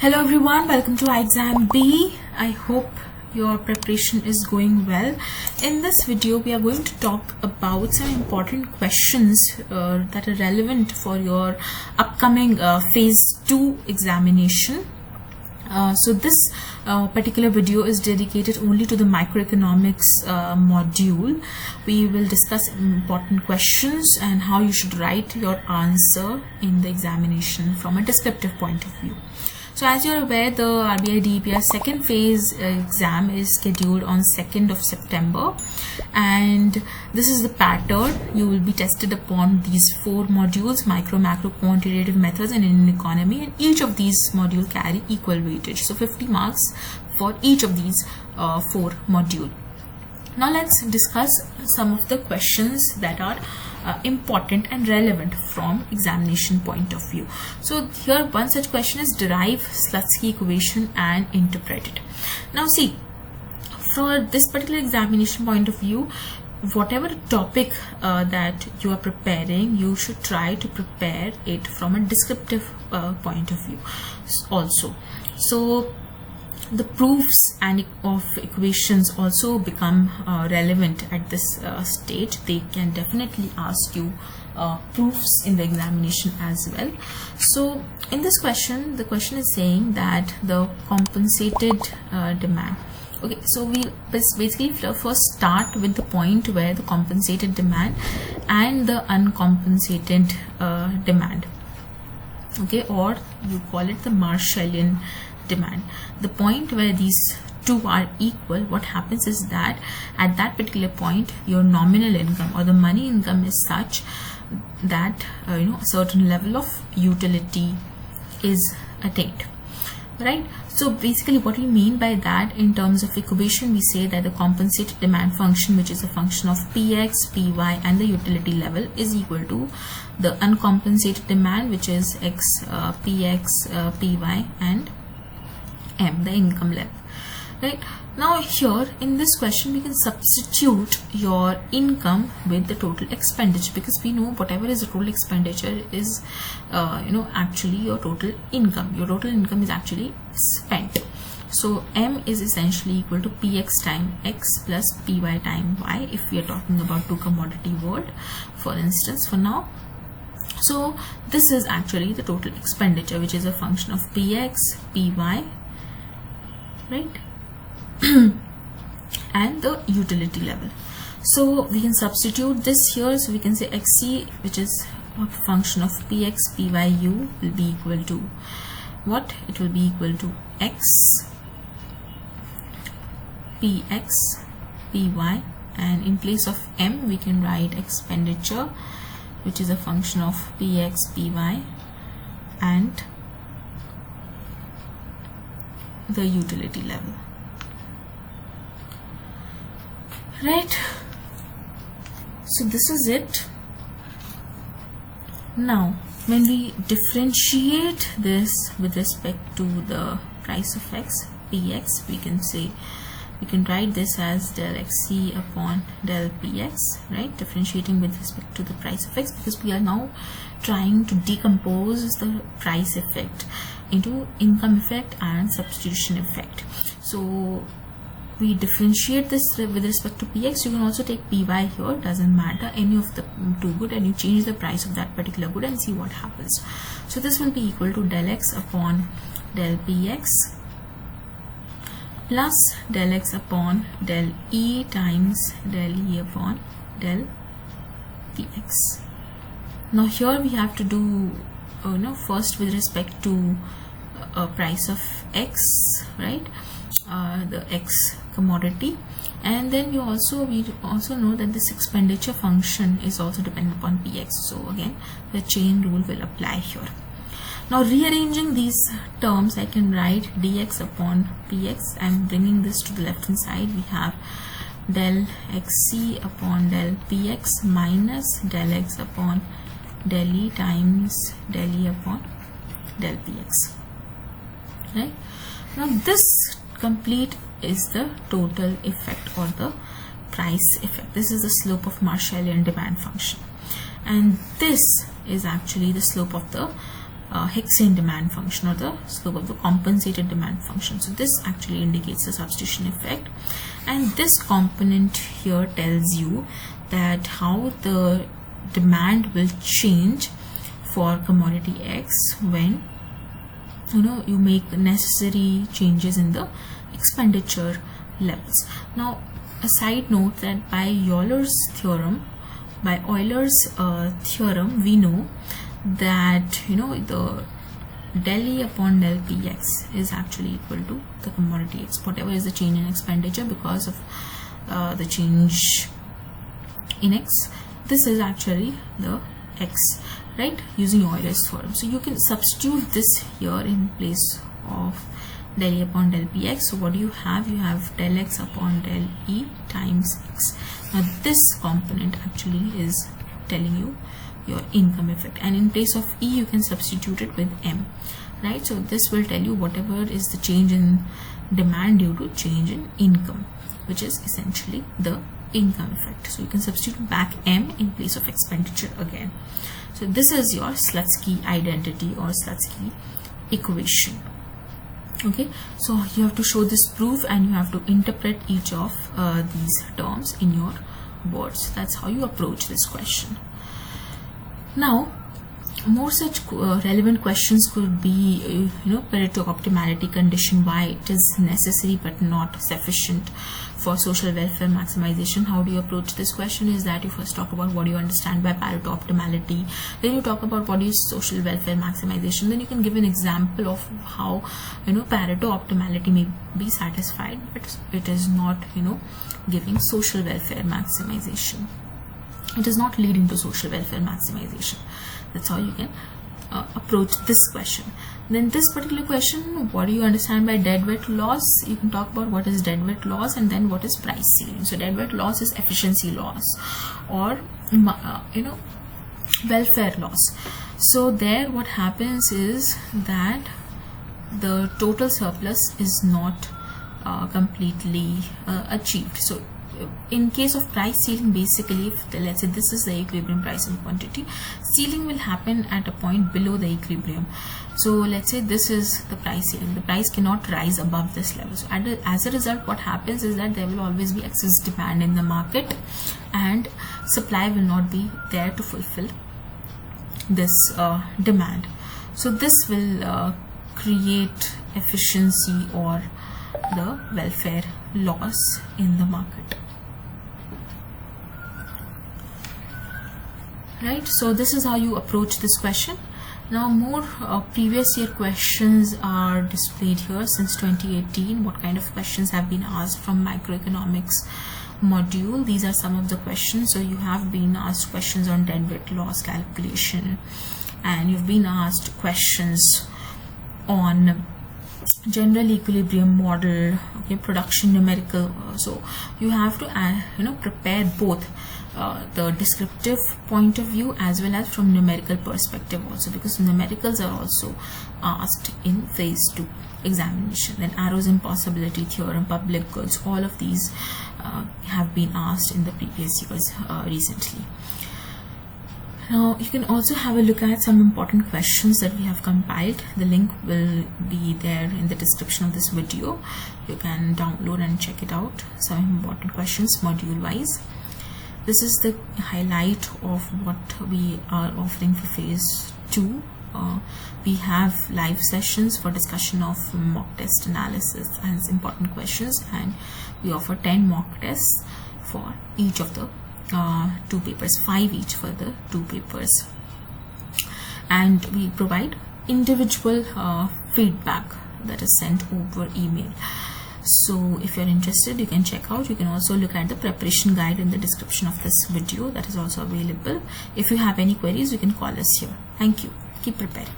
Hello everyone, welcome to exam B. I hope your preparation is going well. In this video we are going to talk about some important questions that are relevant for your upcoming phase 2 examination. So this particular video is dedicated only to the microeconomics module. We will discuss important questions and how you should write your answer in the examination from a descriptive point of view. So as you are aware, the RBI DEPR second phase exam is scheduled on 2nd of September, and this is the pattern. You will be tested upon these 4 modules: micro, macro, quantitative methods and Indian economy, and each of these modules carry equal weightage. So 50 marks for each of these 4 modules. Now let's discuss some of the questions that are important and relevant from examination point of view. So here one such question is: derive slutsky equation and interpret it. Now see, for this particular examination point of view, whatever topic that you are preparing, you should try to prepare it from a descriptive point of view also. So the proofs and of equations also become relevant at this stage. They can definitely ask you proofs in the examination as well. So in this question, the question is saying that the compensated demand. Okay, so we basically first start with the point where the compensated demand and the uncompensated demand, okay, or you call it the Marshallian demand. The point where these two are equal, what happens is that at that particular point your nominal income or the money income is such that a certain level of utility is attained, right? So basically what we mean by that in terms of equation, we say that the compensated demand function, which is a function of px, py and the utility level, is equal to the uncompensated demand, which is x, px, py and m, the income level, right? Now here in this question we can substitute your income with the total expenditure, because we know whatever is the total expenditure is actually your total income. Your total income is actually spent. So m is essentially equal to px time x plus py time y, if we are talking about 2 commodity world, for instance, for now. So this is actually the total expenditure, which is a function of px, py, right, and the utility level. So we can substitute this here. So we can say xc, which is a function of px, pyu, will be equal to what? It will be equal to x, px, py, and in place of m we can write expenditure, which is a function of px, py and the utility level, right? So this is it. Now when we differentiate this with respect to the price of x, px, we can write this as del xc upon del px, right? Differentiating with respect to the price of x, because we are now trying to decompose the price effect into income effect and substitution effect. So we differentiate this with respect to px. You can also take py here, doesn't matter, any of the 2 good, and you change the price of that particular good and see what happens. So this will be equal to del x upon del px plus del x upon del e times del e upon del px. Now here we have to do first with respect to price of x, right, the x commodity, and then we also know that this expenditure function is also dependent upon px. So again the chain rule will apply here. Now rearranging these terms, I can write dx upon px. I'm bringing this to the left hand side. We have del xc upon del px minus del x upon del e times del e upon del px, right? Now this complete is the total effect or the price effect. This is the slope of Marshallian demand function, and this is actually the slope of the hexane demand function, or the slope of the compensated demand function. So this actually indicates the substitution effect, and this component here tells you that how the demand will change for commodity X when you make necessary changes in the expenditure levels. Now a side note that by Euler's theorem, we know that the del E upon del Px is actually equal to the commodity X, whatever is the change in expenditure because of the change in X. This is actually the X, right, using Euler's theorem. So you can substitute this here in place of del E upon del Px. So what do you have? You have del X upon del E times X. Now this component actually is telling you your income effect, and in place of E you can substitute it with M, right? So this will tell you whatever is the change in demand due to change in income, which is essentially the income effect. So you can substitute back M in place of expenditure again. So this is your Slutsky identity or Slutsky equation. Okay, so you have to show this proof and you have to interpret each of these terms in your words. That's how you approach this question. Now more such relevant questions could be Pareto optimality condition, why it is necessary but not sufficient for social welfare maximization. How do you approach this question is that you first talk about what do you understand by Pareto optimality, then you talk about what is social welfare maximization, then you can give an example of how Pareto optimality may be satisfied but it is not giving social welfare maximization. It is not leading to social welfare maximization. That's how you can approach this question. Then this particular question, what do you understand by deadweight loss? You can talk about what is deadweight loss and then what is price ceiling. So deadweight loss is efficiency loss or welfare loss. So there what happens is that the total surplus is not completely achieved. So in case of price ceiling, basically if let's say this is the equilibrium price and quantity, ceiling will happen at a point below the equilibrium. So let's say this is the price ceiling, the price cannot rise above this level. So as a result, what happens is that there will always be excess demand in the market and supply will not be there to fulfill this demand. So this will create efficiency or the welfare loss in the market. Right, so this is how you approach this question. Now more previous year questions are displayed here since 2018. What kind of questions have been asked from microeconomics module? These are some of the questions. So you have been asked questions on deadweight loss calculation, and you've been asked questions on general equilibrium model, okay, production numerical. So you have to prepare both the descriptive point of view as well as from numerical perspective also, because numericals are also asked in phase 2 examination. Then arrows impossibility theorem, public goods, all of these have been asked in the previous years recently. Now you can also have a look at some important questions that we have compiled. The link will be there in the description of this video. You can download and check it out. Some important questions module wise. This is the highlight of what we are offering for phase 2. We have live sessions for discussion of mock test analysis and important questions, and we offer 10 mock tests for each of the 2 papers, 5 each for the 2 papers, and we provide individual feedback that is sent over email. So if you're interested, you can check out. You can also look at the preparation guide in the description of this video, that is also available. If you have any queries, you can call us here. Thank you. Keep preparing.